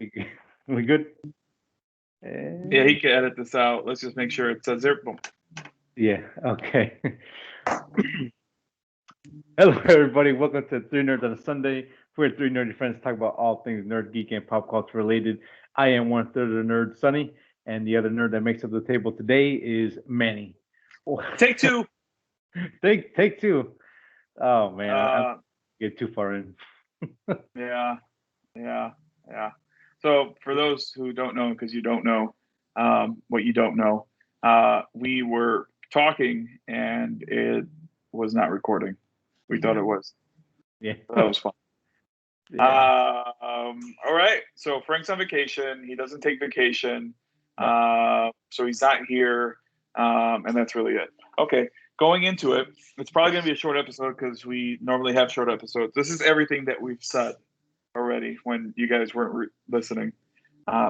We good? Yeah, he can edit this out. Let's just make sure it says there. Boom. Yeah. Okay. Hello, everybody. Welcome to Three Nerds on a Sunday. We're three nerdy friends talk about all things nerd, geek, and pop culture related. I am one third of the nerd, Sunny, and the other nerd that makes up the table today is Manny. Take two. Take two. Oh man, I Uh, get too far in. yeah. So for those who don't know, because you don't know what you don't know, we were talking and it was not recording. We thought it was. Yeah. So that was fun. Yeah. All right. So Frank's on vacation. He doesn't take vacation. So he's not here. And that's really it. Okay. Going into it, it's probably going to be a short episode because we normally have short episodes. This is everything that we've said already when you guys weren't listening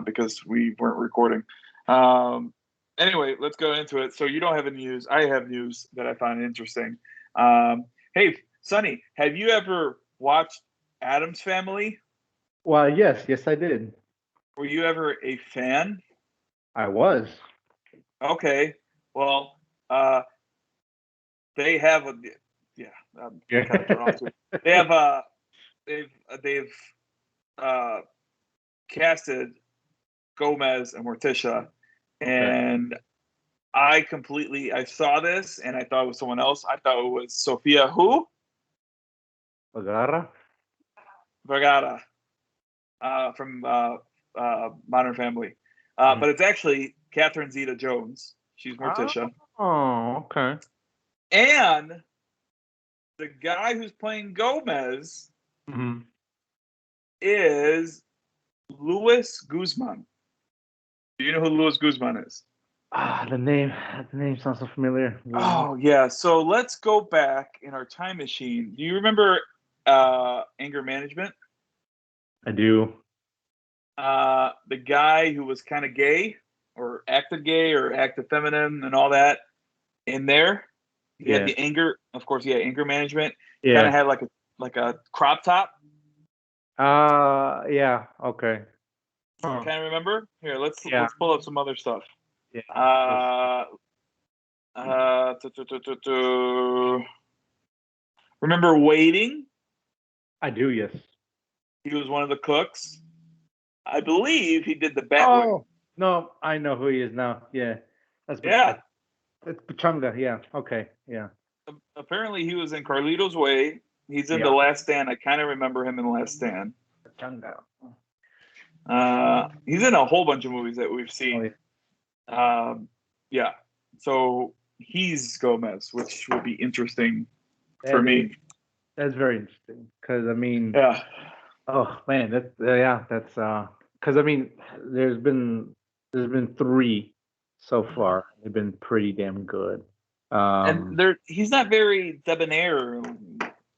because we weren't recording. Anyway, let's go into it. So you don't have any news. I have news that I find interesting. Hey, Sonny, have you ever watched Addams Family? Well, yes, I did. Were you ever a fan? I was. Okay. Well, they have a yeah. I'm Yeah. kind of thrown off to it. They have they've casted Gomez and Morticia, and I saw this and I thought it was someone else. I thought it was Sophia who? Vergara? Vergara from Modern Family. But it's actually Catherine Zeta-Jones. She's Morticia. Oh, okay. And the guy who's playing Gomez is Luis Guzman. Do you know who Luis Guzman is? The name sounds so familiar. Oh yeah. So let's go back in our time machine. Do you remember Anger Management? I do. The guy who was kind of gay or acted feminine and all that in there. He had the anger, of course. Yeah, Anger Management. Yeah. Kind of had like a crop top. Yeah. Okay. Kind of remember. Here, let's pull up some other stuff. Yeah. Remember Waiting? I do. Yes. He was one of the cooks. I believe he did the Batwing. Oh no, I know who he is now. Yeah. That's Pachanga. Yeah. Okay. Yeah. Apparently, he was in Carlito's Way. He's in The Last Stand. I kind of remember him in The Last Stand. Pachanga. He's in a whole bunch of movies that we've seen. Oh, yeah. So he's Gomez, which will be interesting for me. That's very interesting because I mean, yeah. Oh man, that's because I mean, there's been three so far. They've been pretty damn good. And he's not very debonair,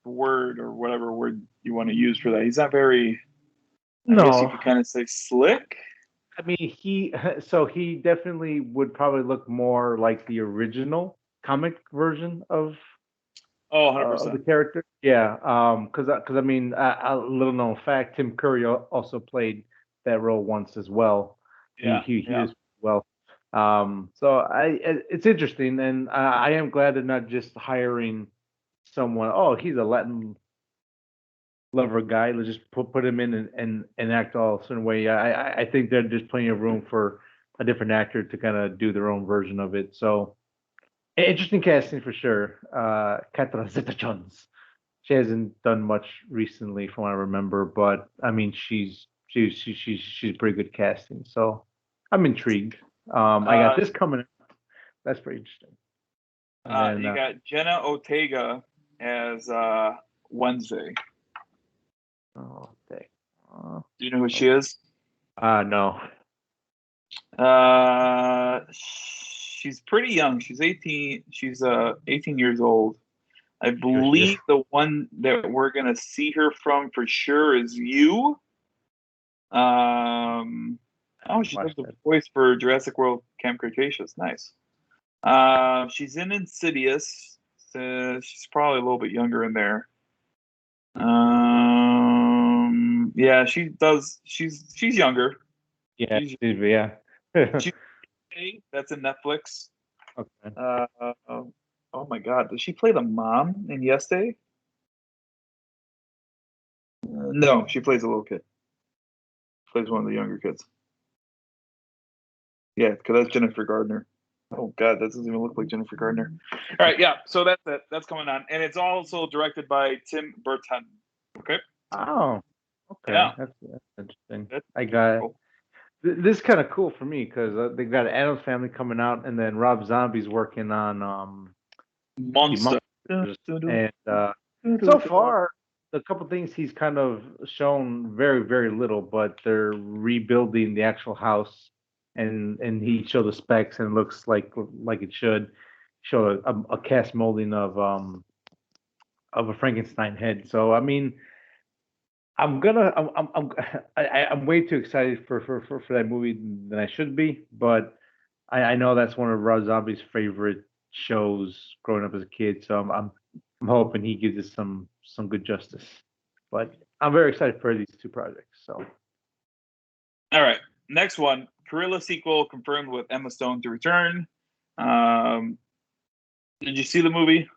word or whatever word you want to use for that. He's not very. I guess you could kind of say slick. I mean, he definitely would probably look more like the original comic version of 100%. the character. Yeah, because I mean, a little known fact, Tim Curry also played that role once as well. Yeah, he is well. So it's interesting, and I am glad they're not just hiring someone. Oh, he's a Latin lover guy. Let's just put him in and act all a certain way. I think there's just plenty of room for a different actor to kind of do their own version of it. So interesting casting for sure. Catherine Zeta-Jones. She hasn't done much recently, from what I remember, but I mean, she's pretty good casting. So I'm intrigued. I got this coming up. That's pretty interesting. And you got Jenna Ortega as Wednesday. Oh, dang. Do you know who she is? No. She's pretty young. She's 18. She's 18 years old. I believe the one that we're gonna see her from for sure is you. She does the voice for Jurassic World Camp Cretaceous. Nice. She's in Insidious. She's probably a little bit younger in there. Yeah, she does. She's younger. Yeah, She's, yeah. she's that's in Netflix. Okay. Oh my God, does she play the mom in Yes Day? No, she plays a little kid. Plays one of the younger kids. Yeah, because that's Jennifer Gardner. Oh God, that doesn't even look like Jennifer Gardner. All right, yeah. So that's it. That's coming on, and it's also directed by Tim Burton. Okay. Oh, okay. Yeah. That's interesting. That's I got cool. this is kind of cool for me because they got Adam's Family coming out, and then Rob Zombie's working on the Monster. Monsters, and so far the couple things he's kind of shown very little, but they're rebuilding the actual house, and he showed the specs and it looks like it should show a cast molding of a Frankenstein head. So I mean, I'm gonna I'm way too excited for that movie than I should be, but I know that's one of Rob Zombie's favorite shows growing up as a kid, so I'm hoping he gives it some good justice. But I'm very excited for these two projects. So All right. Next one. Gorilla sequel confirmed with Emma Stone to return. Um, did you see the movie?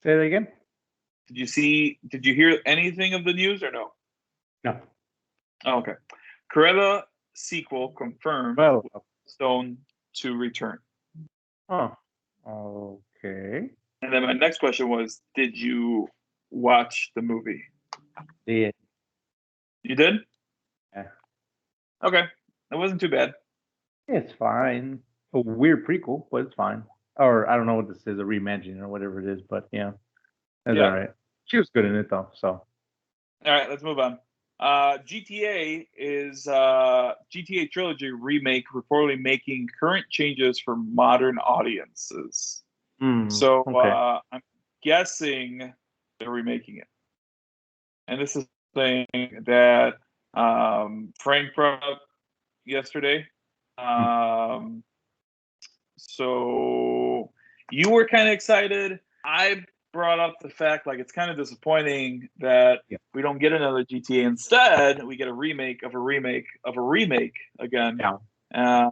say that again. Did you hear anything of the news or no? No. Oh, okay. Cruella sequel confirmed Well, with Stone to return. oh, okay. And then my next question was, did you watch the movie? Yeah. You did? Yeah. Okay. It wasn't too bad. It's fine. A weird prequel, but it's fine. Or I don't know what this is, a reimagining or whatever it is, but yeah, that's all Yeah. right. She was good in it though, so. All right, let's move on. GTA is GTA trilogy remake reportedly making current changes for modern audiences. So Okay. I'm guessing they're remaking it. And this is the thing that Frank brought up yesterday. Mm. So you were kind of excited. I brought up the fact like it's kind of disappointing that Yeah. we don't get another GTA. Instead, we get a remake of a remake of a remake again. Yeah.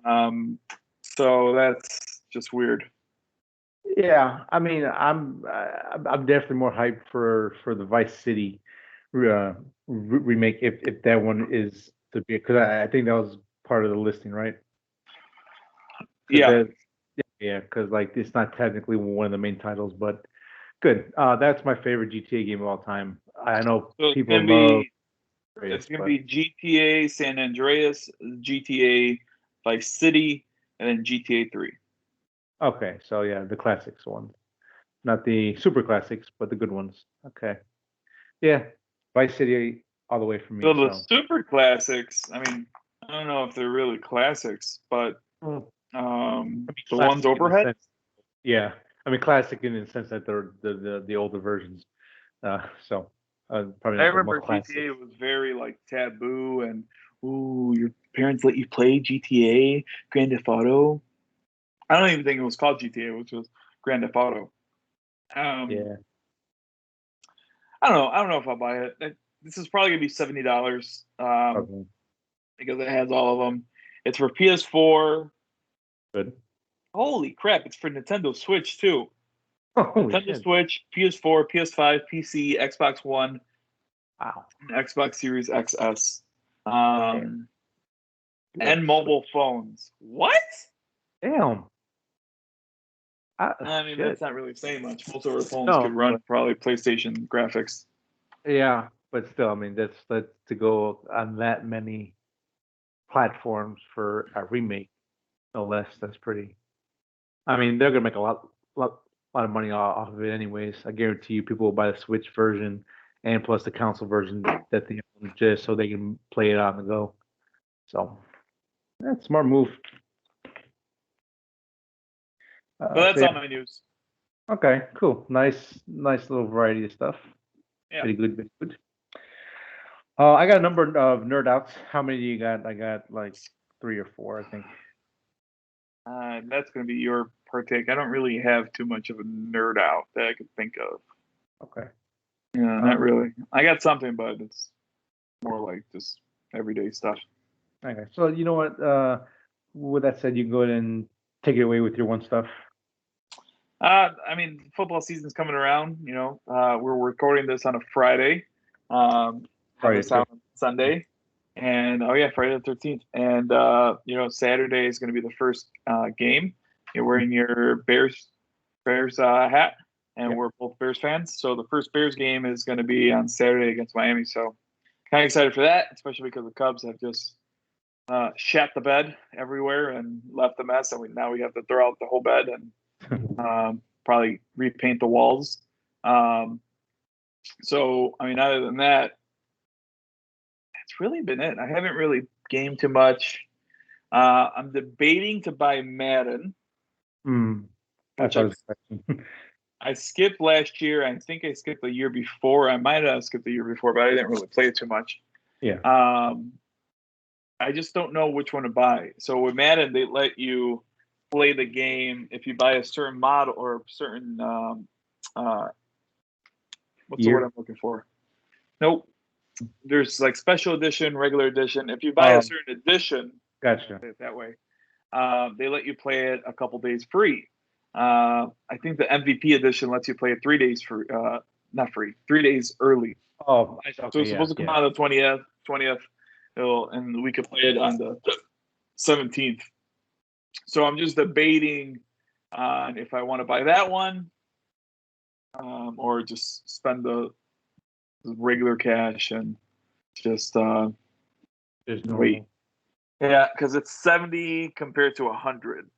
So that's just weird. Yeah, I mean, I'm definitely more hyped for the Vice City remake if that one is to be because I think that was part of the listing, right? Because Yeah. that yeah, because like it's not technically one of the main titles, but good. That's my favorite GTA game of all time. I know So people love it's Reyes, gonna but be GTA San Andreas, GTA Vice City, and then GTA 3. okay, so yeah, the classics ones, not the super classics, but the good ones. Okay, yeah, Vice City all the way for me. So the So. super classics, I mean, I don't know if they're really classics, but Mm. I mean, the ones classic in the overhead. sense, yeah. I mean, classic in the sense that they're the older versions. So probably I not the most remember classic. GTA was very like taboo and ooh, your parents let you play GTA, Grand Theft Auto. I don't even think it was called GTA, which was Grand Theft Auto. Um, Yeah. I don't know. I don't know if I'll buy it. This is probably gonna be $70 Okay. because it has all of them. It's for PS4. Good. Holy crap! It's for Nintendo Switch too. Holy Nintendo shit! Switch, PS4, PS5, PC, Xbox One, Wow. Xbox Series XS, Damn. and mobile phones. What? Damn. I mean, Shit. that's not really saying much. Most of our phones No, could run but probably PlayStation graphics. yeah, but still, I mean, that's to go on that many platforms for a remake, no less. That's pretty. I mean, they're gonna make a lot of money off of it anyways. I guarantee you, people will buy the Switch version and plus the console version that they own just so they can play it on the go. So that's a smart move. So So that's yeah, all my news. okay, cool, nice little variety of stuff. Yeah, Very good, very good. I got a number of nerd outs. How many do you got? I got like three or four, I think. that's going to be your partake. I don't really have too much of a nerd out that I could think of. Okay. Yeah, not Um, really. I got something, but it's more like just everyday stuff. Okay. So you know what? With that said, you can go ahead and take it away with your one stuff. I mean, football season's coming around. We're recording this on a Friday. Have Friday this too. out on Sunday, and oh yeah, Friday the 13th. And Saturday is going to be the first game. You're wearing your Bears hat, and Yep. we're both Bears fans. So the first Bears game is going to be on Saturday against Miami. So kind of excited for that, especially because the Cubs have just shat the bed everywhere and left a mess, and now we have to throw out the whole bed and probably repaint the walls. So, I mean, other than that, it's really been it. I haven't really gamed too much. I'm debating to buy Madden, That's which what I was expecting. I skipped last year. I think I skipped the year before. I might have skipped the year before, but I didn't really play it too much. Yeah. I just don't know which one to buy. So with Madden, they let you play the game if you buy a certain model or a certain what's the word I'm looking for? Nope. There's like special edition, regular edition. If you buy a certain edition, Gotcha. that way, they let you play it a couple days free. I think the MVP edition lets you play it 3 days for not free, 3 days early. Oh, So okay. it's supposed to come Yeah. out on the 20th, and we could play it on the 17th. So I'm just debating on if I want to buy that one or just spend the regular cash and just Just wait. normal. Yeah, because it's 70 compared to 100,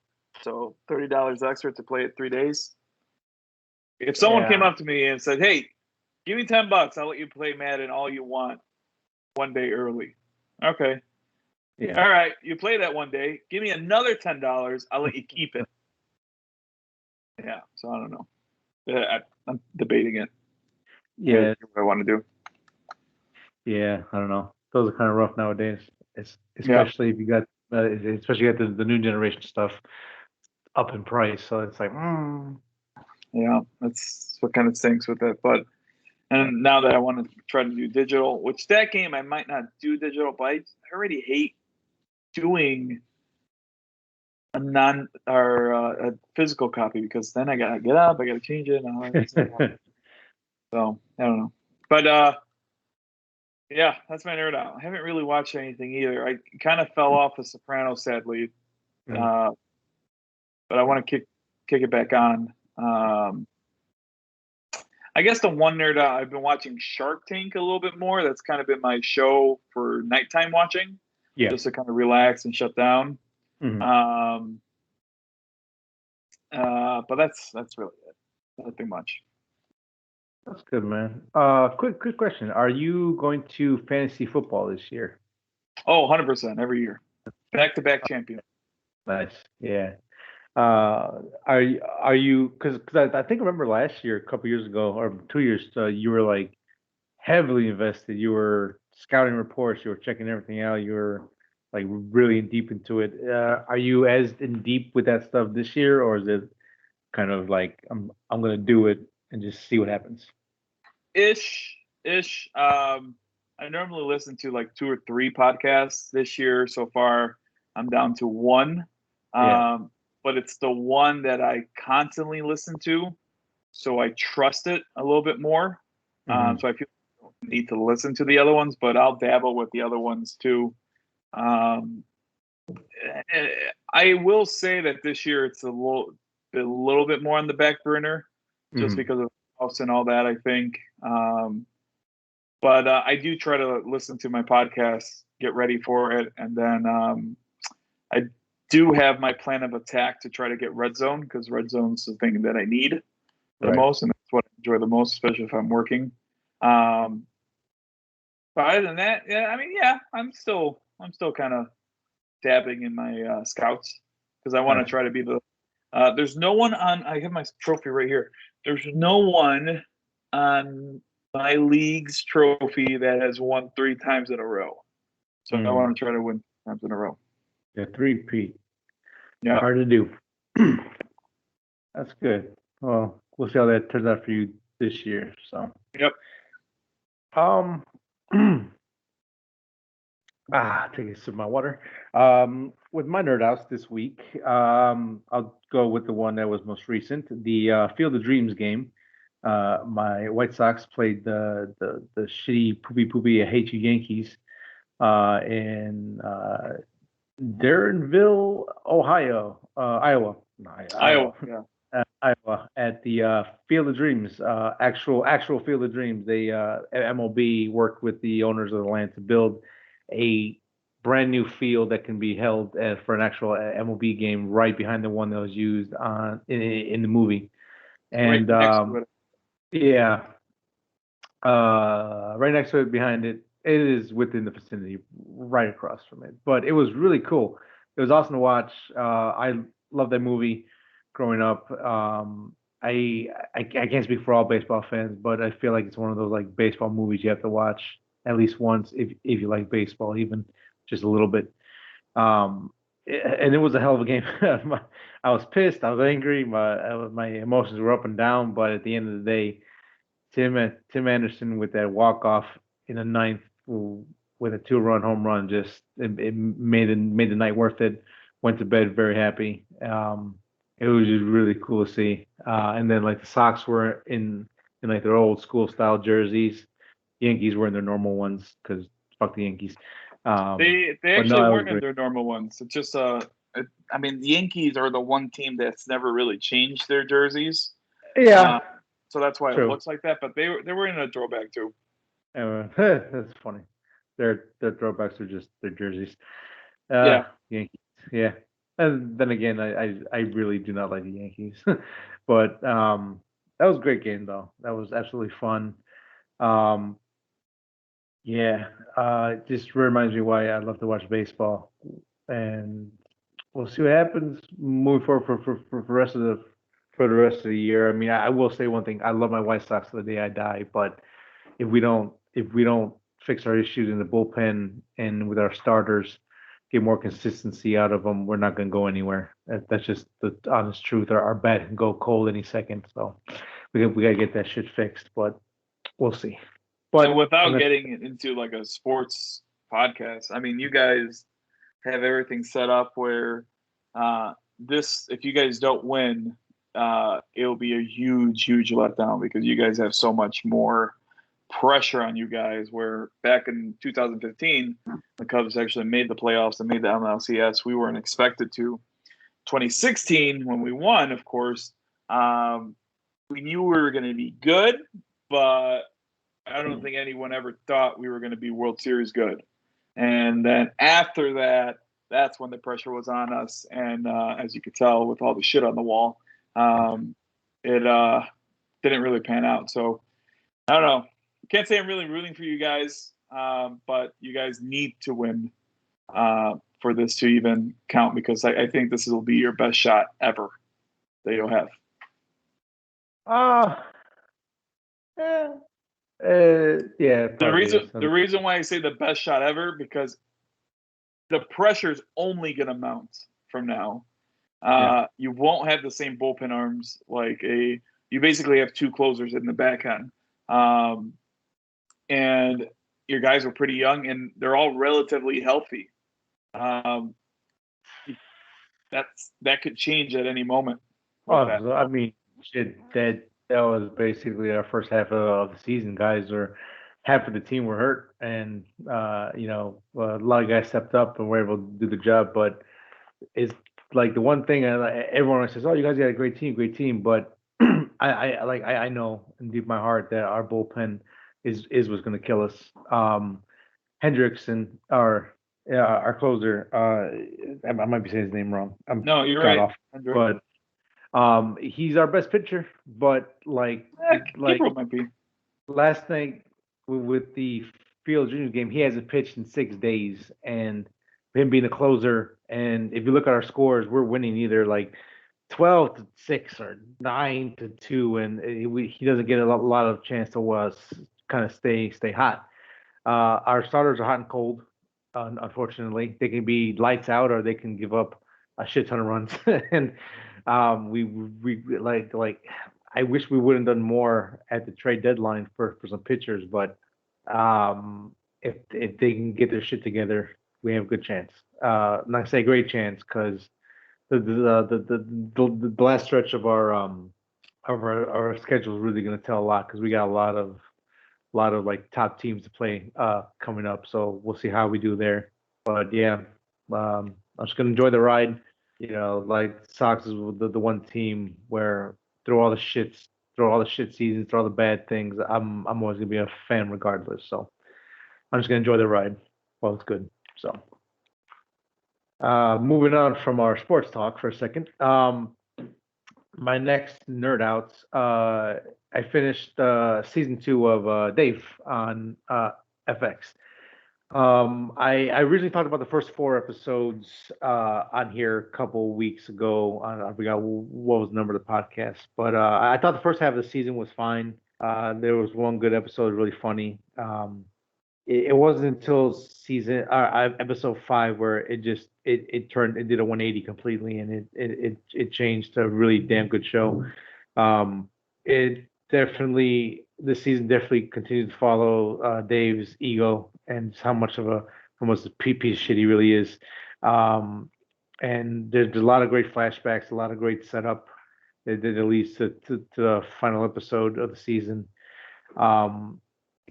so $30 extra to play it 3 days. If someone came Yeah. up to me and said, "Hey, give me $10, I'll let you play Madden all you want, one day early." Okay. Yeah. All right, you play that one day. Give me another $10, I'll let you keep it. Yeah. So I don't know. I'm debating it. Yeah. What I want to do. Yeah. I don't know. Those are kind of rough nowadays. It's Yeah. especially if you got, especially you got the new generation stuff up in price. So it's like, Yeah. That's what kind of stinks with it. But and now that I want to try to do digital, which that game I might not do digital, but I already hate doing a non or a physical copy because then I gotta get up, I gotta change it, and all that stuff. So I don't know. But yeah, that's my nerd out. I haven't really watched anything either. I kind of fell off The Sopranos, sadly, but I want to kick it back on. I guess the one nerd out, I've been watching Shark Tank a little bit more. That's kind of been my show for nighttime watching, Yeah. just to kind of relax and shut down. Um, but that's really it. Nothing much. That's good, man. Quick question. Are you going to fantasy football this year? Oh, 100% every year. Back-to-back champion. Nice. Yeah. Are you because I think I remember last year, a couple years ago, or 2 years, you were like heavily invested. You were scouting reports. You were checking everything out. You were like really in deep into it. Are you as in deep with that stuff this year, or is it kind of like I'm gonna do it and just see what happens? Ish. I normally listen to like 2 or 3 podcasts. This year so far. I'm down to one. Yeah. But it's the one that I constantly listen to, so I trust it a little bit more. Hmm. So I feel I don't need to listen to the other ones, but I'll dabble with the other ones too. Um, I will say that this year it's a little bit more on the back burner, just Hmm. because of house and all that. I think, but I do try to listen to my podcast, get ready for it, and then I do have my plan of attack to try to get red zone because red zone's the thing that I need the Right. most, and that's what I enjoy the most, especially if I'm working. Um, but other than that, yeah, I mean, yeah, I'm still kind of dabbing in my scouts because I want to Nice. try to be the. There's no one on. I have my trophy right here. There's no one on my league's trophy that has won 3 times in a row. So I Mm. want to try to win 3 times in a row. Yeah, three-peat. Yeah. Hard to do. That's good. Well, we'll see how that turns out for you this year. So, Yep. um, Take a sip of my water. With my nerd outs this week, I'll go with the one that was most recent, the Field of Dreams game. My White Sox played the shitty poopy I hate you Yankees in Darrenville, Ohio, Iowa, no, Iowa, Iowa, yeah. Iowa, at the Field of Dreams, actual Field of Dreams. They MLB worked with the owners of the land to build a brand new field that can be held for an actual MLB game right behind the one that was used in the movie. Right And next to it. yeah, right next to it, behind it, it is within the vicinity, right across from it. But it was really cool. It was awesome to watch. I love that movie growing up. I can't speak for all baseball fans, but I feel like it's one of those like baseball movies you have to watch at least once if you like baseball, even just a little bit. Um, and it was a hell of a game. I was pissed. I was angry. My emotions were up and down. But at the end of the day, Tim Anderson with that walk off in the ninth with a 2-run home run just it made the night worth it. Went to bed very happy. It was just really cool to see. And then like the Sox were in like their old school style jerseys. Yankees were in their normal ones because fuck the Yankees. They But actually no, it was weren't in great. their normal ones. It's just I mean, the Yankees are the one team that's never really changed their jerseys. Uh, Yeah, so that's why it true. looks like that. But they were in a throwback too. That's funny. Their throwbacks are just their jerseys. Yeah. Yankees. Yeah. And then again, I really do not like the Yankees. But that was a great game though. That was absolutely fun. Um, yeah. It just reminds me why I love to watch baseball. And we'll see what happens moving forward for the rest of the year. I mean, I will say one thing. I love my White Sox to the day I die, but if we don't fix our issues in the bullpen and with our starters, get more consistency out of them, we're not going to go anywhere. That's just the honest truth. Our bat can go cold any second, so we got to get that shit fixed. But we'll see. And But I'm without gonna. getting into like a sports podcast, I mean, you guys have everything set up where this, if you guys don't win, it'll be a huge letdown because you guys have so much more pressure on you guys. Where back in 2015, the Cubs actually made the playoffs and made the NLCS. We weren't expected to. 2016, when we won, of course, we knew we were going to be good, but I don't think anyone ever thought we were going to be World Series good. And then after that, that's when the pressure was on us. And as you could tell, with all the shit on the wall, it didn't really pan out. So I don't know. Can't say I'm really rooting for you guys, but you guys need to win for this to even count because I think this will be your best shot ever that you'll have. Uh, yeah, yeah, it The probably reason is. the reason why I say the best shot ever because the pressure's only going to mount from now. Yeah. You won't have the same bullpen arms like a. You basically have two closers in the back end, and your guys are pretty young and they're all relatively healthy. Um, that could change at any moment with Oh, that. so, I mean, shit, that was basically our first half of the season. Guys are half of the team were hurt, and a lot of guys stepped up and were able to do the job. But it's like the one thing everyone always says, "Oh, you guys got a great team," but I know in deep my heart that our bullpen is what's going to kill us. Hendrickson, our closer, I might be saying his name wrong. I'm No, you're god right, off, Andrew. but he's our best pitcher, but Gabriel might be. last thing with the Field Juniors game, he hasn't pitched in 6 days, and him being a closer, and if you look at our scores, we're winning either like 12-6 or 9-2, and he doesn't get a lot of chance to kind of stay hot. Our starters are hot and cold. Unfortunately, they can be lights out or they can give up a shit ton of runs. And we like I wish we would have done more at the trade deadline for some pitchers, but if they can get their shit together, we have a good chance. Not to say great chance, because the last stretch of our schedule is really going to tell a lot, because we got a lot of like top teams to play coming up. So we'll see how we do there. But yeah, I'm just gonna enjoy the ride. Like Sox is the one team where through all the shits, through all the shit seasons, through all the bad things, I'm always gonna be a fan regardless. So I'm just gonna enjoy the ride while it's good. So moving on from our sports talk for a second. My next nerd outs. I finished season 2 of Dave on FX. I originally talked about the first 4 episodes on here a couple weeks ago. I forgot what was the number of the podcast, but I thought the first half of the season was fine. There was one good episode, really funny. It wasn't until episode 5 where it did a 180 completely, and it changed to a really damn good show. It definitely This season definitely continued to follow Dave's ego and how much a piece of shit he really is. Um, and there's a lot of great flashbacks, a lot of great setup that leads to the final episode of the season. Um,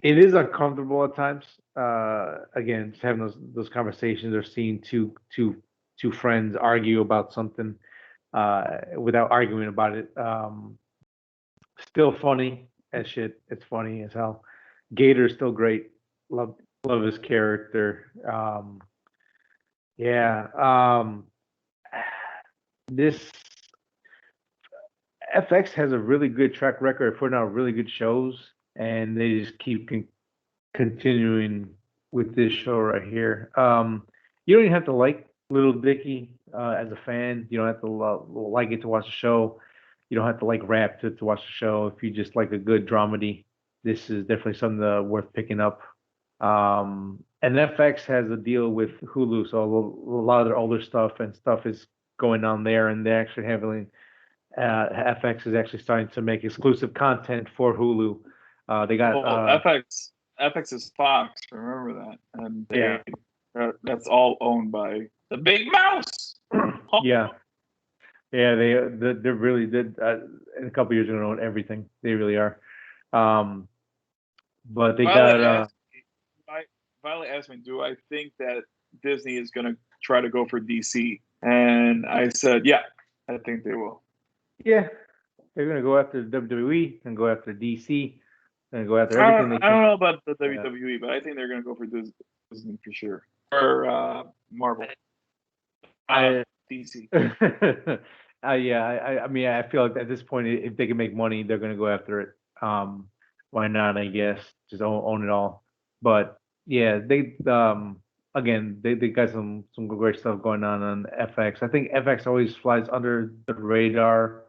it is uncomfortable at times. Again, just having those conversations or seeing two friends argue about something without arguing about it. Still funny as shit. It's funny as hell. Gator's still great. Love his character. Yeah. This FX has a really good track record of putting out really good shows, and they just keep continuing with this show right here. You don't even have to like Little Dicky as a fan. You don't have to like it to watch the show. You don't have to like rap to watch the show. If you just like a good dramedy, this is definitely something worth picking up. And FX has a deal with Hulu, so a lot of their older stuff and stuff is going on there, and they're actually having FX is actually starting to make exclusive content for Hulu. They got Well, FX is Fox. Remember that, and yeah. that's all owned by the big mouse. Yeah, yeah, they're really did in a couple years they're gonna own everything. They really are. Um, but they Violet got asked me, Violet asked me, do I think that Disney is going to try to go for DC? And I said, yeah, I think they will. yeah, they're gonna go after the WWE and go after DC, and go after I everything don't, they I can. don't know about the Yeah. WWE, but I think they're going to go for Disney for sure. Or Marvel. I DC. yeah, I mean, I feel like at this point, if they can make money, they're gonna go after it. Why not? I guess just own it all. But yeah, they again they got some great stuff going on FX. I think FX always flies under the radar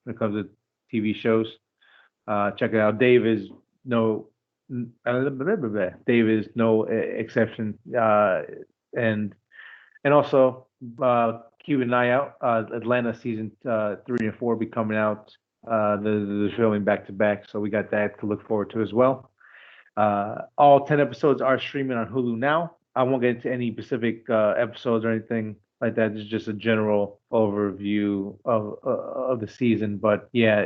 when it comes to TV shows. Check it out. Dave is no exception. And also, keep an eye out. Atlanta season 3 and 4 be coming out. The filming back to back, so we got that to look forward to as well. All 10 episodes are streaming on Hulu now. I won't get into any specific episodes or anything like that. It's just a general overview of the season. But yeah,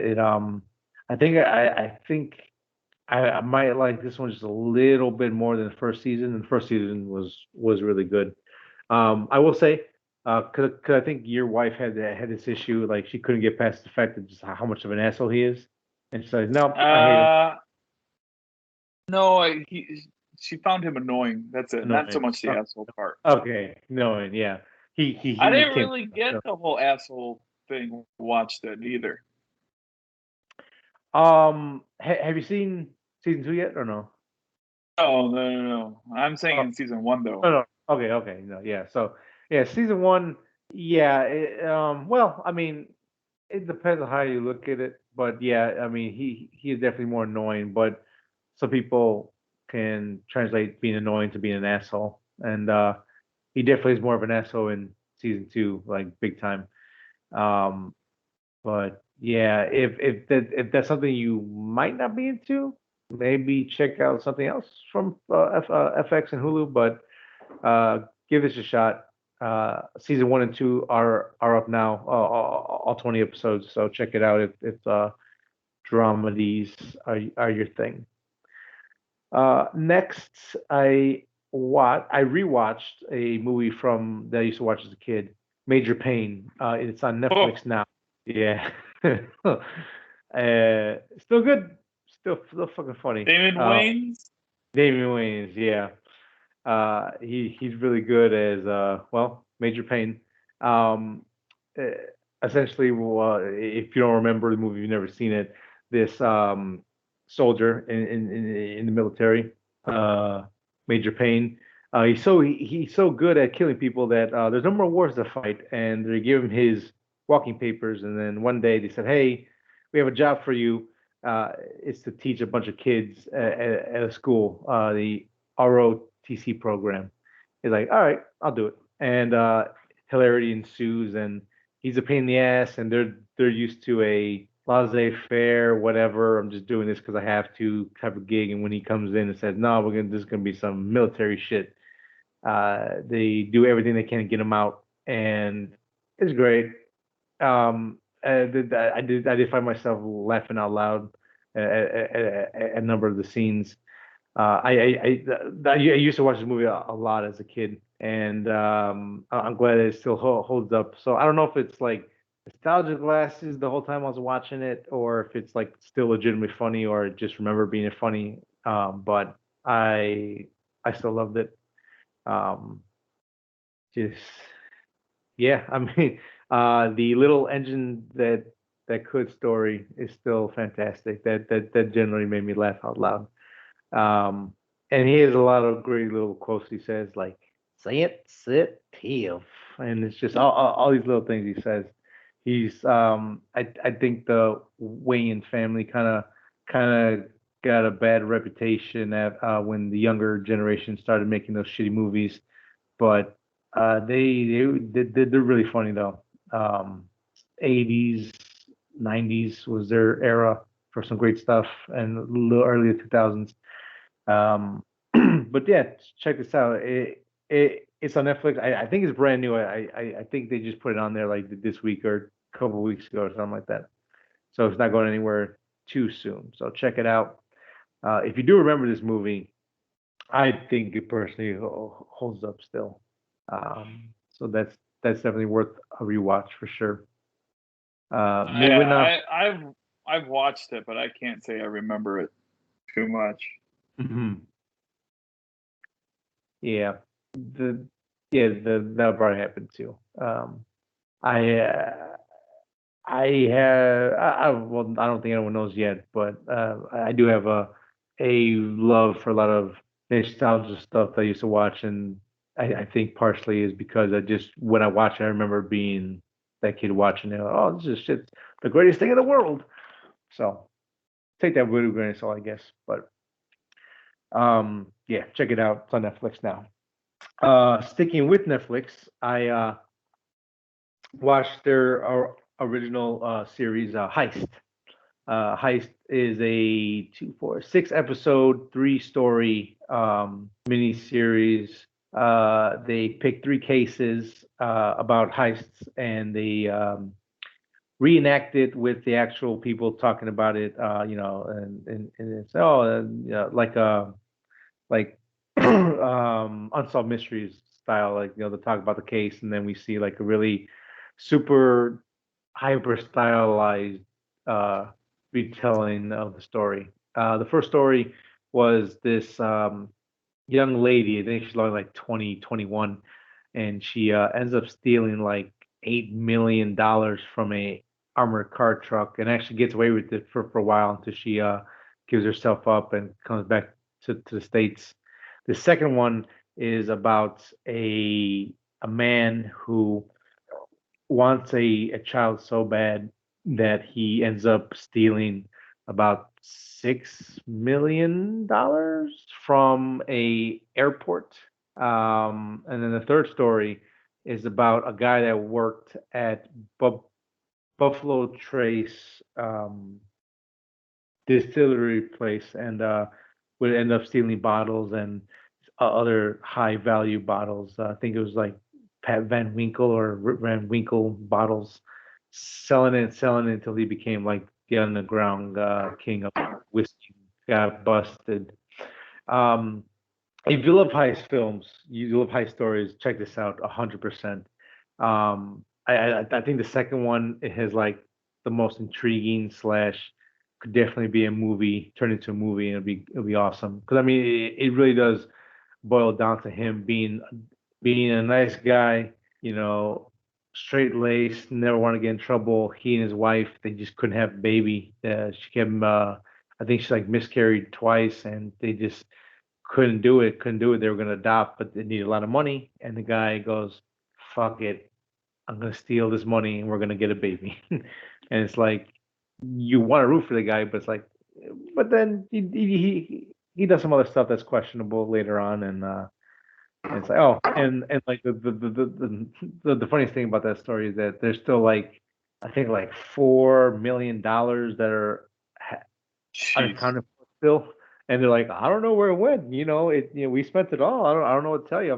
I might like this one just a little bit more than the first season. And the first season was really good. I will say, cause I think your wife had this issue, like she couldn't get past the fact that just how much of an asshole he is, and she said, "No, I hate him." Uh, no, she found him annoying. That's it. Not so Annoying. much the asshole part. Okay, no, and yeah, I he didn't came. really get the whole asshole thing. Watched it either. Have you seen season 2 yet or no? Oh no. I'm saying Oh, in season one though. no. Okay, no, yeah. So yeah, season 1, yeah. Well, I mean, it depends on how you look at it, but yeah, I mean, he is definitely more annoying, but some people can translate being annoying to being an asshole, and he definitely is more of an asshole in season 2, like big time. Um, but yeah, if that's something you might not be into, maybe check out something else from FX and Hulu. But give this a shot. Season 1 and 2 are up now, all 20 episodes. So check it out if dramedies are your thing. Next, I rewatched a movie from that I used to watch as a kid, Major Pain. It's on Oh, Netflix now. Yeah, still good, still fucking funny. Damon Wayans. Damien Wayans, yeah. He's really good as well, Major Pain. Um, uh, Essentially, well, if you don't remember the movie, you've never seen it. This soldier in the military, uh, Major Pain. He's so good at killing people that there's no more wars to fight, and they give him his walking papers. And then one day they said, "Hey, we have a job for you. It's to teach a bunch of kids at a school, the ROTC program." He's like, "All right, I'll do it." And hilarity ensues, and he's a pain in the ass, and they're used to a laissez-faire, whatever. I'm just doing this because I have to type of gig. And when he comes in and says, "No, this is gonna be some military shit," they do everything they can to get him out, and it's great. I did find myself laughing out loud at a number of the scenes. I used to watch this movie a lot as a kid, and I'm glad it still holds up. So I don't know if it's like nostalgia glasses the whole time I was watching it, or if it's like still legitimately funny, or just remember being funny. But I still loved it. Um, just yeah, I mean, the little engine that could story is still fantastic. That generally made me laugh out loud. Um, and he has a lot of great little quotes he says, like "say it, sit, tiff," and it's just all these little things he says. I think the Wayans family kind of got a bad reputation when the younger generation started making those shitty movies, but they're really funny though. Um, 80s, 90s was their era for some great stuff, and a little earlier 2000s. Um, but yeah, check this out. It's on Netflix. I think it's brand new. I think they just put it on there like this week or a couple of weeks ago or something like that. So it's not going anywhere too soon. So check it out. If you do remember this movie, I think it personally holds up still. So that's definitely worth a rewatch for sure. Moving on. I've watched it, but I can't say I remember it too much. Mhm. Yeah, the that probably happened too. I well, I don't think anyone knows yet, but I do have a love for a lot of nostalgia stuff that I used to watch, and I think partially is because I just when I watch it, I remember being that kid watching it. Oh, this is shit, the greatest thing in the world. So take that with a grain of salt, I guess. But yeah, check it out. It's on Netflix now. Sticking with Netflix, I watched their original series, Heist. Heist is a 6 episode, 3 story mini series. They pick 3 cases about heists, and they reenact it with the actual people talking about it. And it's like unsolved mysteries style, like they talk about the case, and then we see like a really super hyper stylized uh, retelling of the story. The first story was this young lady. I think she's only like 20, 21, and she ends up stealing like $8 million from a armored car truck, and actually gets away with it for a while until she gives herself up and comes back to the states. The second one is about a man who wants a child so bad that he ends up stealing about $6 million from a airport. And then the third story is about a guy that worked at Buffalo Trace distillery place, and would end up stealing bottles and other high value bottles. I think it was like Pat Van Winkle or Rip Van Winkle bottles, selling it until he became like the underground king of whiskey. Got busted. Um, if you love heist films, you love heist stories, check this out 100%. I think the second one it has like the most intriguing slash could definitely be a movie, turn into a movie, and it'll be awesome. Because I mean, it really does boil down to him being a nice guy, you know, straight laced, never want to get in trouble. He and his wife, they just couldn't have a baby. She kept him. I think she like miscarried twice, and they just couldn't do it. They were gonna adopt, but they needed a lot of money. And the guy goes, "Fuck it, I'm gonna steal this money, and we're gonna get a baby." And it's like you want to root for the guy, but it's like, but then he does some other stuff that's questionable later on, and it's like, oh, and like the funniest thing about that story is that there's still like I think like $4 million that are Jeez. unaccounted for still, and they're like, I don't know where it went. We spent it all. I don't know what to tell you.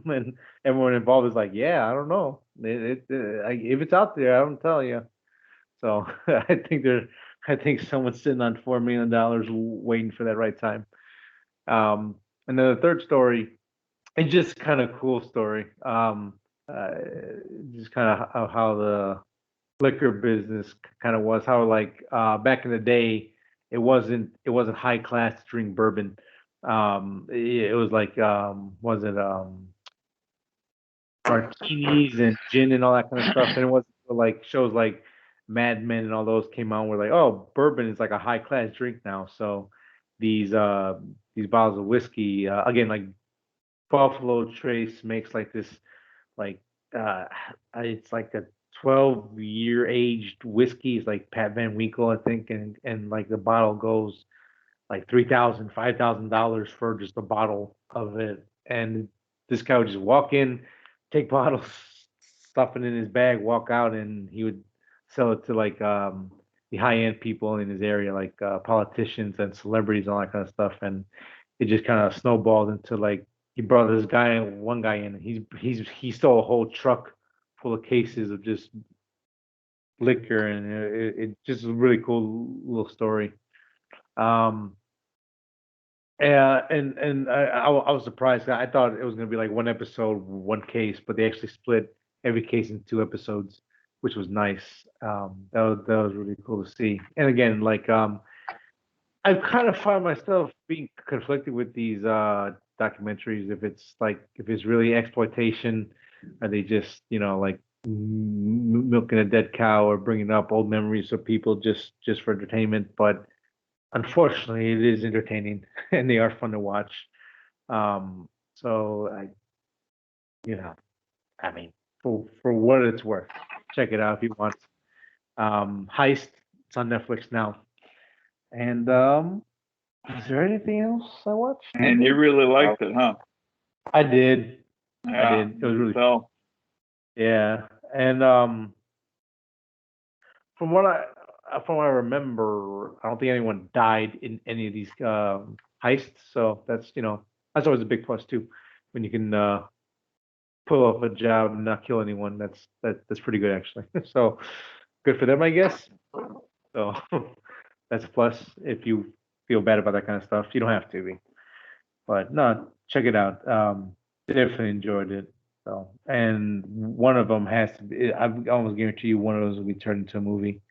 And everyone involved is like, yeah, I don't know. If it's out there, I don't tell you. So I think someone's sitting on $4 million waiting for that right time. Um, and then the third story, it's just kind of cool story. Uh, just kind of how the liquor business kind of was. How like back in the day, it wasn't high class to drink bourbon. It was like was it martinis and gin and all that kind of stuff. And it wasn't until, like shows like Mad Men and all those came out. We're like, oh, bourbon is like a high class drink now. So these uh these bottles of whiskey, again, like Buffalo Trace makes like this like uh it's like a 12-year aged whiskey. It's like Pat Van Winkle, I think, and like the bottle goes like $3,000, $5,000 for just a bottle of it. And this guy would just walk in, take bottles, stuff it in his bag, walk out, and he would sell it to like the high end people in his area, like politicians and celebrities and all that kind of stuff. And it just kind of snowballed into like he brought this guy, one guy in, and he stole a whole truck full of cases of just liquor, and it just a really cool little story. Um, and I was surprised. I thought it was gonna be like one episode, one case, but they actually split every case in two episodes, which was nice. That was really cool to see. And again, like I kind of find myself being conflicted with these documentaries. If it's really exploitation, are they just like milking a dead cow or bringing up old memories of people just for entertainment? But unfortunately, it is entertaining and they are fun to watch. So you know, I mean, for what it's worth, check it out if you want. Heist, it's on Netflix now. And is there anything else I watched? I And you think really liked it, huh? I did. I Yeah, did. It you was can really tell. yeah. And from what I from what I remember, I don't think anyone died in any of these heists. So that's always a big plus too. When you can pull off a job and not kill anyone, that's pretty good actually. So good for them, I guess. So that's a plus if you feel bad about that kind of stuff. You don't have to be, but no, check it out. Definitely enjoyed it. So, and one of them has to be. I almost guarantee you one of those will be turned into a movie.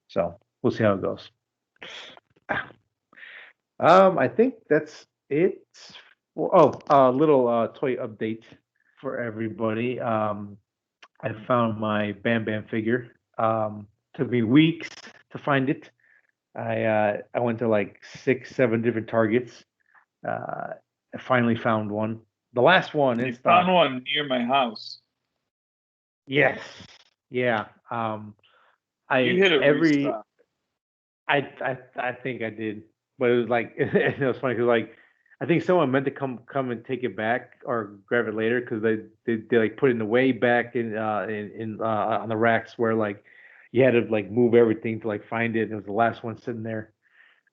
So we'll see how it goes. I think that's it. A little toy update for everybody. I found my Bam Bam figure. Took me weeks to find it. I went to like 6, 7 different Targets. I finally found one. The last one in You found stock. one near my house. Yes. Yeah. You I hit a every restock. I think I did, but it was like it was funny because like I think someone meant to come and take it back or grab it later because they like put it in the way back in on the racks where like you had to like move everything to like find it. And it was the last one sitting there.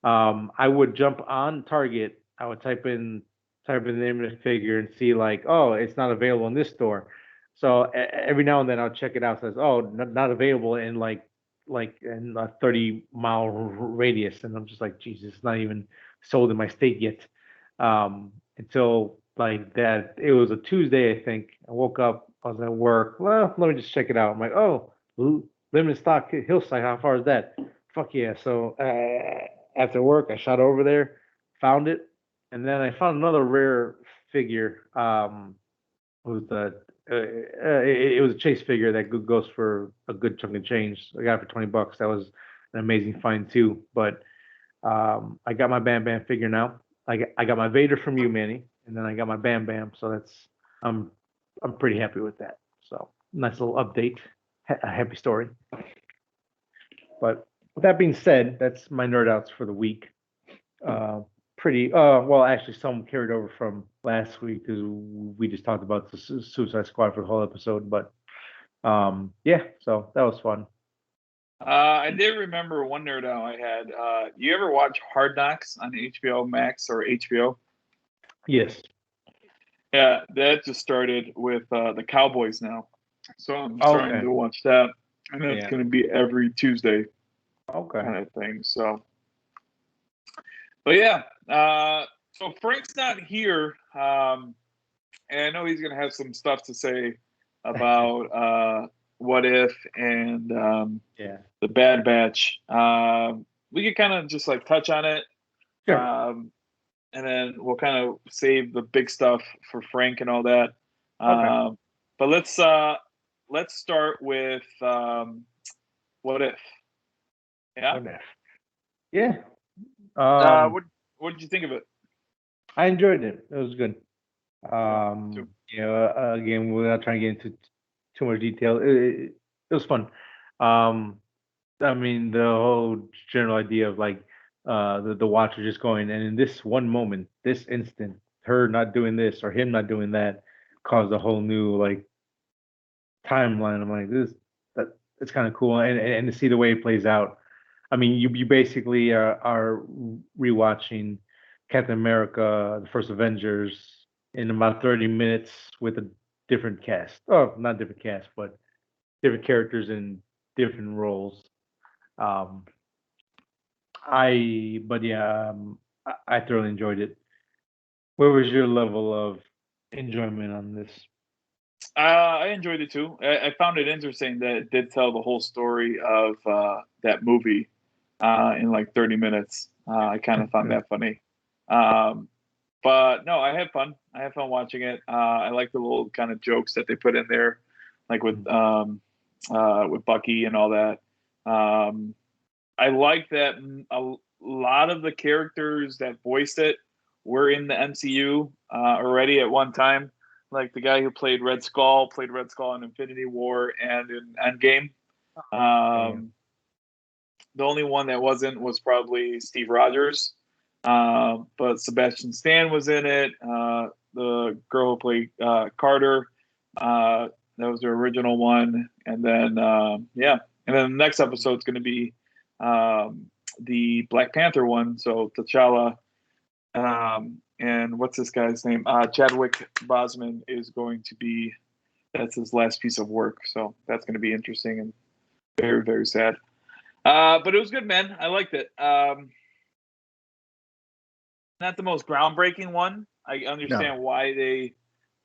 I would jump on Target. I would type in type in the name of the figure and see like, oh, it's not available in this store. So every now and then I'll check it out. Says, oh, not available in like in a 30-mile radius, and I'm just like, Jesus, it's not even sold in my state yet. Until like that, it was a Tuesday, I think. I woke up, I was at work. Well, let me just check it out. I'm like, oh, limited stock Hillside. How far is that? Fuck yeah! So after work, I shot over there, found it, and then I found another rare figure. It was it was a chase figure that goes for a good chunk of change. I got it for $20. That was an amazing find too. But I got my Bam Bam figure now. I got my Vader from you, Manny, and then I got my Bam Bam. So that's I'm I'm pretty happy with that. So nice little update, a happy story. But with that being said, that's my nerd outs for the week. Uh, pretty well, actually, some carried over from last week because we just talked about the Suicide Squad for the whole episode. But yeah, so that was fun. I did remember one nerd out I had. You ever watch Hard Knocks on HBO Max or HBO? Yes. Yeah, that just started with the Cowboys now. So I'm starting Okay. to watch that. And that's Yeah. going to be every Tuesday Okay. kind of thing. So, but yeah. So Frank's not here. And I know he's going to have some stuff to say about What If and Yeah. the Bad Batch. We could kind of just like touch on it. Sure. And then we'll kind of save the big stuff for Frank and all that. Okay. But let's start with What If. Yeah. What if? Yeah. Uh, what what did you think of it? I enjoyed it. It was good. Yeah. Too. Again, without trying to get into too much detail, it was fun. Um, I mean, the whole general idea of like the watcher just going, and in this one moment, this instant, her not doing this or him not doing that caused a whole new like timeline. I'm like, this that it's kind of cool, and to see the way it plays out. I mean, you basically are rewatching Captain America, the first Avengers, in about 30 minutes with a different cast. Oh, not different cast, but different characters in different roles. Um, but yeah, I thoroughly enjoyed it. Where was your level of enjoyment on this? I enjoyed it too. I found it interesting that it did tell the whole story of that movie in like 30 minutes. I kind of found that funny. Um, but no, I had fun. I had fun watching it. I like the little kind of jokes that they put in there, like with Bucky and all that. Um, I like that a lot of the characters that voiced it were in the MCU already at one time. Like the guy who played Red Skull in Infinity War and in Endgame. Yeah. The only one that wasn't was probably Steve Rogers. But Sebastian Stan was in it. The girl who played Carter, that was the original one. And then, yeah. And then the next episode is going to be the Black Panther one. So T'Challa, and what's this guy's name? Chadwick Boseman is going to be, that's his last piece of work. So that's going to be interesting and very, very sad. But it was good, man. I liked it. Not the most groundbreaking one. I understand why they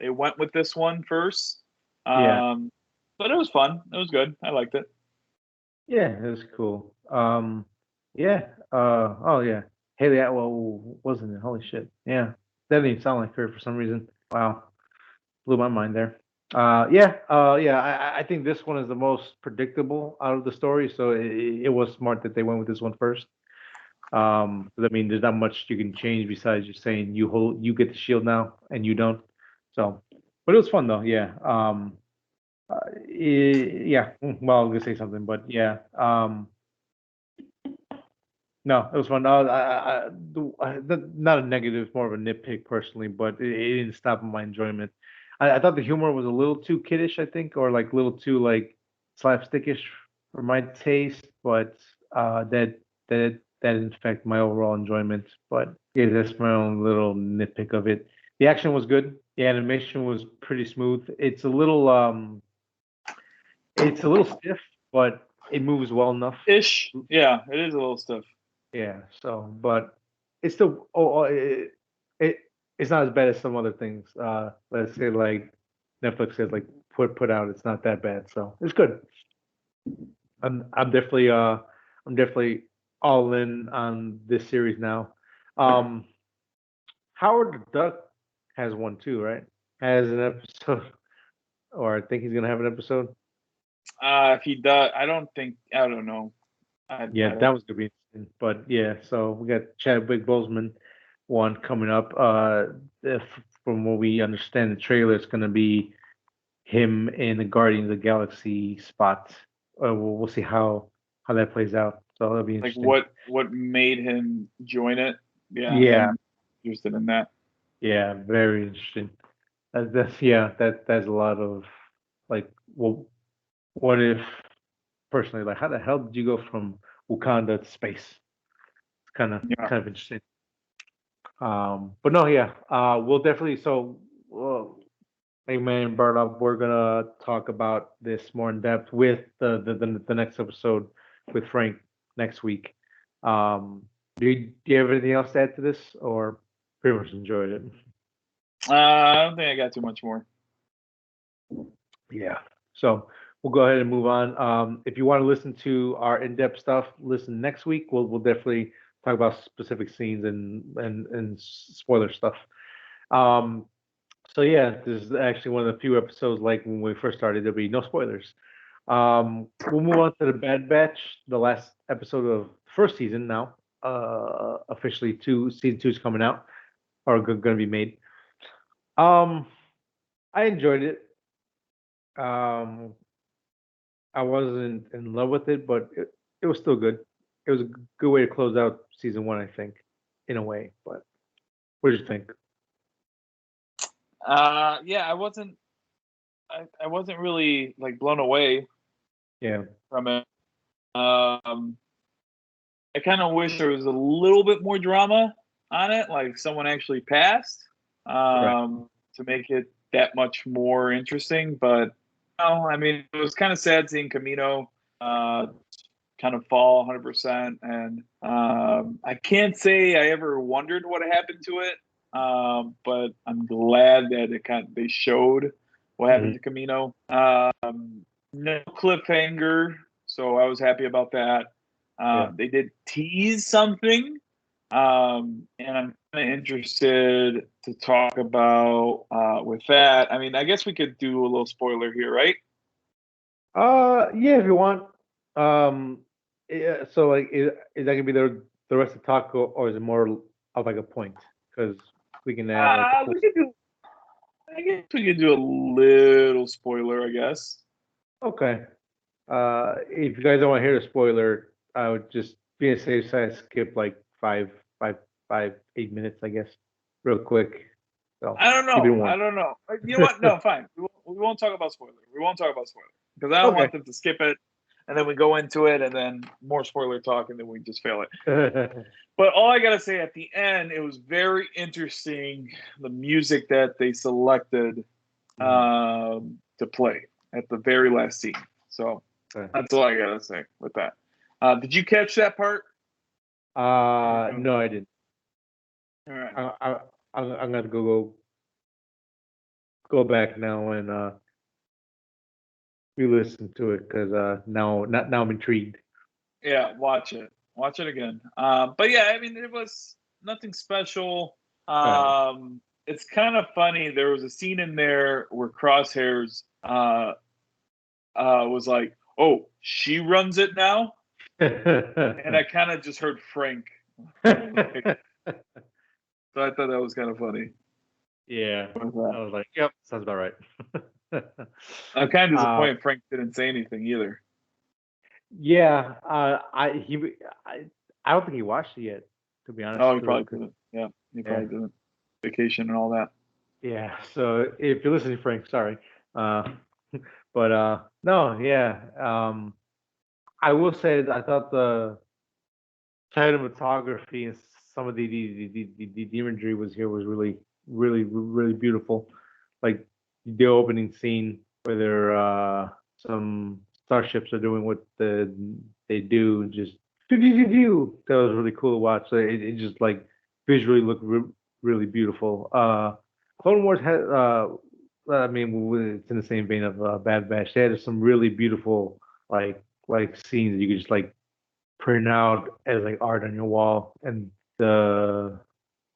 went with this one first. Yeah. But it was fun. It was good. I liked it. Yeah, it was cool. Yeah. Oh yeah. Haley Atwell wasn't it? Holy shit. Yeah. That didn't even sound like her for some reason. Wow. Blew my mind there. Yeah. Yeah. I think this one is the most predictable out of the story, so it was smart that they went with this one first. 'Cause, I mean, there's not much you can change besides just saying you get the shield now and you don't. So, but it was fun though. Yeah. Yeah. Well, I was gonna say something, but yeah. No, it was fun. Not a negative, more of a nitpick personally, but it didn't stop my enjoyment. I thought the humor was a little too kiddish, I think, or like a little too like slapstickish for my taste, but that didn't affect my overall enjoyment. But yeah, that's my own little nitpick of it. The action was good. The animation was pretty smooth. It's a little stiff, but it moves well enough. Ish. Yeah, it is a little stiff. Yeah. So, but it's still it it's not as bad as some other things. Let's say like Netflix says like put out. It's not that bad. So it's good. I'm definitely all in on this series now. Um, Howard the Duck has one too, right? Has an episode, or I think he's gonna have an episode. If he does, I don't think. I don't know. I Yeah, that don't. was gonna be interesting. But yeah, so we got Chadwick Boseman one coming up. If, from what we understand, the trailer is gonna be him in the Guardians of the Galaxy spot. We'll see how that plays out. So that'll be Like interesting. what made him join it? Yeah, Yeah, I'm interested in that. yeah, very interesting. That's a lot of like, well, what if personally, like, how the hell did you go from Wakanda to space? It's Yeah. kind of interesting. But no, yeah, we'll definitely. So, like man brought up, we're gonna talk about this more in depth with the next episode with Frank next week. Do you have anything else to add to this, or pretty much enjoyed it? I don't think I got too much more. Yeah. So we'll go ahead and move on. If you want to listen to our in-depth stuff, listen next week. We'll definitely talk about specific scenes and spoiler stuff. Um, so yeah, this is actually one of the few episodes like when we first started. There'll be no spoilers. We'll move on to the Bad Batch, the last episode of the first season now. Officially, season two is coming out or going to be made. Um, I enjoyed it. Um, I wasn't in love with it, but it was still good. It was a good way to close out season one, I think, in a way. But what did you think? Yeah, I wasn't. I wasn't really like blown away Yeah, from it. Um, I kind of wish there was a little bit more drama on it, like someone actually passed, right. to make it that much more interesting. But no, I mean, it was kind of sad seeing Camino uh, kind of fall 100%. And I can't say I ever wondered what happened to it, but I'm glad that they showed what happened Mhm. to Camino. No cliffhanger, so I was happy about that. Yeah. They did tease something, and I'm kind of interested to talk about with that. I mean, I guess we could do a little spoiler here, right? Yeah, if you want. Um, yeah, so like, is that gonna be the rest of the talk, or is it more of like a point? Because we can add like a whole. We could do. I guess we could do a little spoiler. I guess. Okay. If you guys don't want to hear the spoiler, I would just be a safe side, skip like 8 minutes, I guess, real quick. So I don't keep it know. in one. I don't know. You know what? No, fine. We won't talk about spoiler. We won't talk about spoiler because I don't Okay. want them to skip it, and then we go into it, and then more spoiler talk, and then we just fail it. But all I gotta say at the end, it was very interesting the music that they selected Mhm. to play at the very last scene. So Okay. that's all I gotta say with that. Did you catch that part? No, I didn't. All right. I'm gonna go back now and re-listen to it because now I'm intrigued. Yeah, watch it. Watch it again. But yeah, I mean, it was nothing special. All right. It's kind of funny. There was a scene in there where Crosshairs was like, "Oh, she runs it now," and I kind of just heard Frank. Like, so I thought that was kind of funny. Yeah, I was like, yep, sounds about right. I'm kind of uh, disappointed Frank didn't say anything either. yeah, I I don't think he watched it yet, to be honest. Oh, he probably didn't. Yeah, he Yeah, probably didn't. Vacation and all that. yeah. So if you're listening, Frank, sorry. Uh, but no, yeah. I will say that I thought the cinematography and some of the imagery was really really beautiful. Like the opening scene where they're some starships are doing what they do, just that was really cool to watch. So it just like visually looked really beautiful. Clone Wars had I mean it's in the same vein of Bad Batch. They had some really beautiful like scenes that you could just like print out as like art on your wall, and the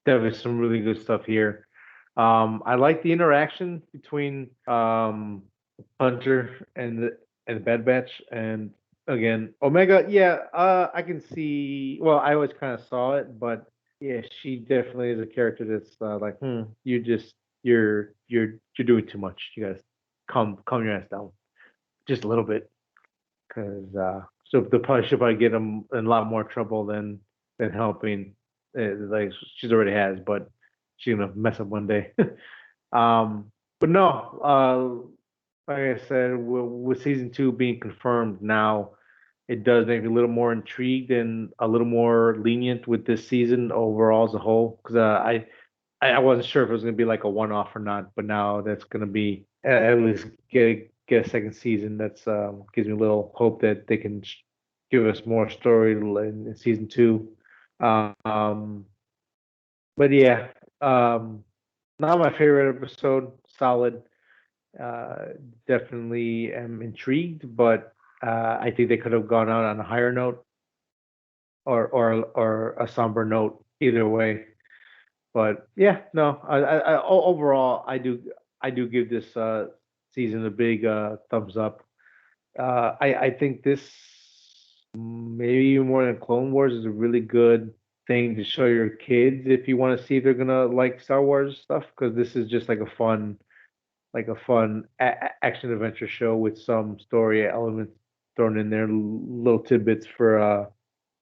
there was some really good stuff here. I like the interaction between Hunter and the Bad Batch, and again Omega. Yeah, I can see. Well, I always kind of saw it, but yeah, she definitely is a character that's like, you just you're doing too much. You guys calm your ass down just a little bit, because so the probably should probably get them in a lot more trouble than helping. Like she's already has, but she's gonna mess up one day. But no, like I said, with season two being confirmed now, it does make me a little more intrigued and a little more lenient with this season overall as a whole. Because I wasn't sure if it was gonna be like a one off or not, but now that's gonna be at least get a second season. That's gives me a little hope that they can give us more story in season two. Um, but yeah, not my favorite episode. Solid. Uh, Definitely am intrigued, but I think they could have gone out on a higher note or a somber note. Either way, but yeah, no. Overall, I do give this season a big thumbs up. I think this maybe even more than Clone Wars is a really good thing to show your kids if you want to see if they're gonna like Star Wars stuff, because this is just like a fun action adventure show with some story elements thrown in there, little tidbits for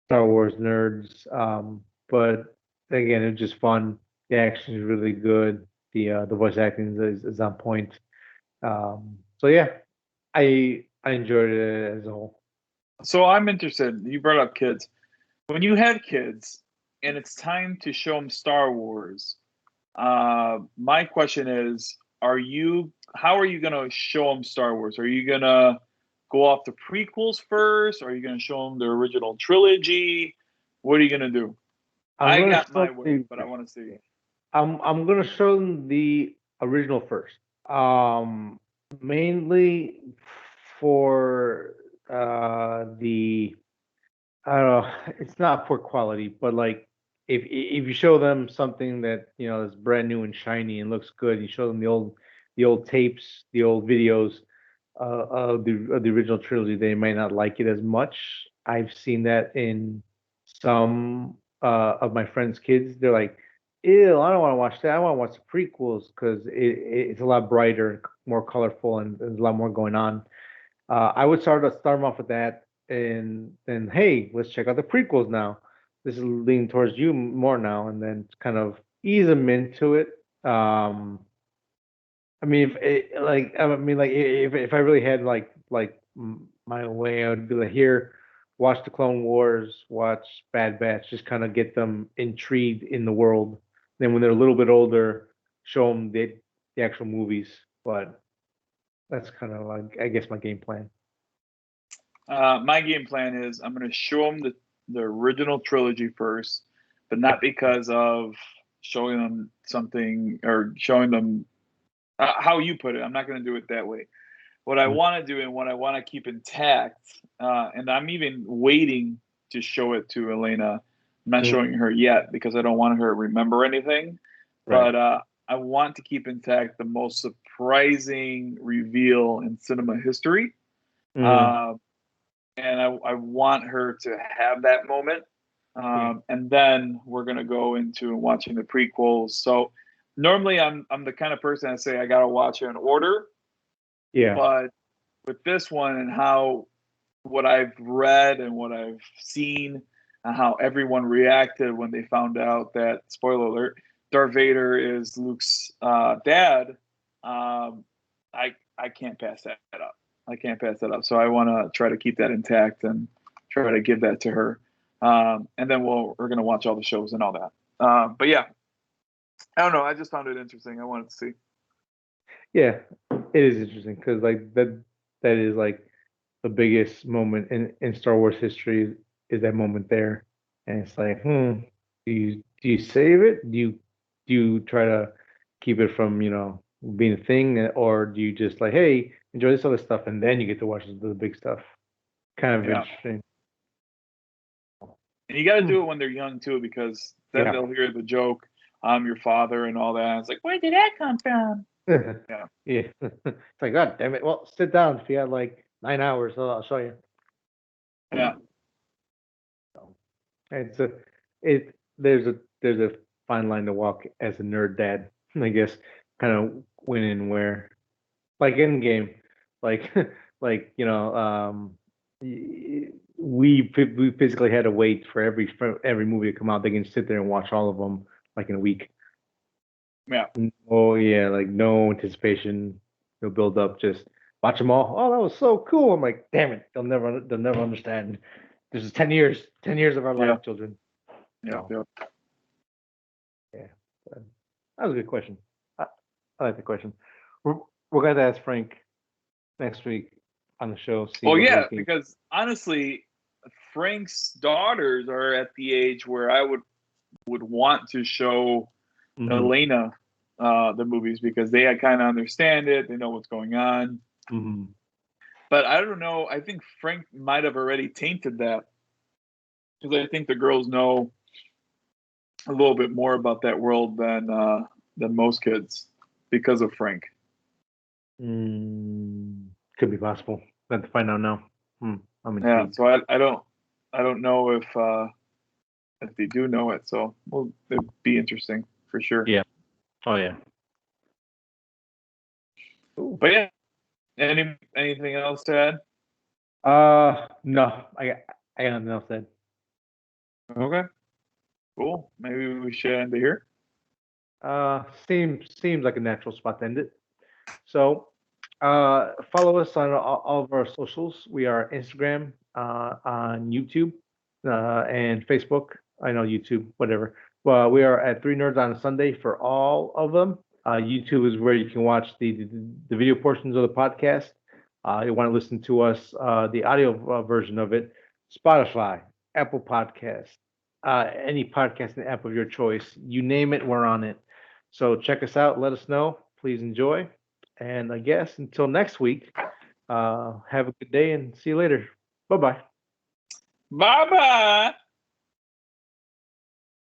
Star Wars nerds. But again, it's just fun. The action is really good. The voice acting is on point. So yeah, I enjoyed it as a whole. So I'm interested. You brought up kids. When you have kids and it's time to show them Star Wars, my question is, how are you gonna show them Star Wars? Are you gonna go off the prequels first? Or are you gonna show them the original trilogy? What are you gonna do? I'm I gonna got my show way, the but I want to see. I'm gonna show them the original first. Um, Mainly for the I don't know, it's not poor quality, but like if you show them something that is brand new and shiny and looks good, you show them the old tapes, the old videos of the original trilogy, they might not like it as much. I've seen that in some of my friends' kids. They're like, "Ew, I don't want to watch that. I want to watch the prequels because it's a lot brighter and more colorful and there's a lot more going on." I would start them off with that, and then hey, let's check out the prequels now. This is leaning towards you more now, and then kind of ease them into it. I mean, if I really had my way, I would be like, here, watch the Clone Wars, watch Bad Batch, just kind of get them intrigued in the world. Then when they're a little bit older, show them the actual movies. But that's kind of like, I guess, my game plan. My game plan is I'm gonna show them the original trilogy first, but not because of showing them something or showing them how you put it. I'm not gonna do it that way. What I Mm. want to do and what I want to keep intact, and I'm even waiting to show it to Elena. I'm not Mm. showing her yet because I don't want her to remember anything. Right. But I want to keep intact the most surprising reveal in cinema history. Mm. Uh, and I want her to have that moment. Yeah. And then we're gonna go into watching the prequels. So normally I'm the kind of person I say I gotta watch it in order, Yeah. but with this one and how what I've read and what I've seen and how everyone reacted when they found out that, spoiler alert, Darth Vader is Luke's dad, I can't pass that up. I can't pass that up. So I want to try to keep that intact and try to give that to her. And then we're going to watch all the shows and all that. But yeah, I don't know. I just found it interesting. I wanted to see. Yeah, it is interesting because like that is like the biggest moment in Star Wars history is that moment there, and it's like, do you save it? Do you try to keep it from being a thing, or do you just like, hey, enjoy this other stuff, and then you get to watch the big stuff? Kind of Yeah, interesting. and you got to Hmm. do it when they're young too, because then Yeah. they'll hear the joke, "I'm your father" and all that. And it's like, where did that come from? Yeah, Yeah. It's like, God damn it. Well, sit down if you had like 9 hours, so I'll show you. yeah, So, it's a it there's a fine line to walk as a nerd dad, I guess, kind of when and where. Like in game, like like we physically had to wait for every movie to come out. They can sit there and watch all of them like in a week. yeah, Oh yeah, like no anticipation, no build up, just watch them all. Oh, that was so cool. I'm like, damn it, they'll never understand. This is 10 years of our yeah, life, children. yeah, So yeah. yeah, uh, that was a good question. I, I like the question. We're we're going to ask Frank next week on the show, see Well, what yeah, ranking. because honestly, Frank's daughters are at the age where I would want to show Hmm. Elena the movies, because they kind of understand it, they know what's going on. Hmm. But I don't know. I think Frank might have already tainted that, because I think the girls know a little bit more about that world than most kids because of Frank. Could be possible. Got to find out now. I'm Yeah, intrigued. so I don't know if they do know it. So well, it'd be interesting for sure. Yeah. Oh yeah. Ooh. But yeah, anything else to add? No, I got nothing else said. Okay, cool. Maybe we should end it here. Seems like a natural spot to end it. So, follow us on all of our socials. We are Instagram, on YouTube, and Facebook. I know YouTube, whatever. Well, we are at Three Nerds on a Sunday for all of them. YouTube is where you can watch the video portions of the podcast. You want to listen to us, the audio version of it, Spotify, Apple Podcast, any podcasting app of your choice. You name it, we're on it. So check us out. Let us know. Please enjoy. And I guess until next week, have a good day and see you later. Bye bye. Bye bye.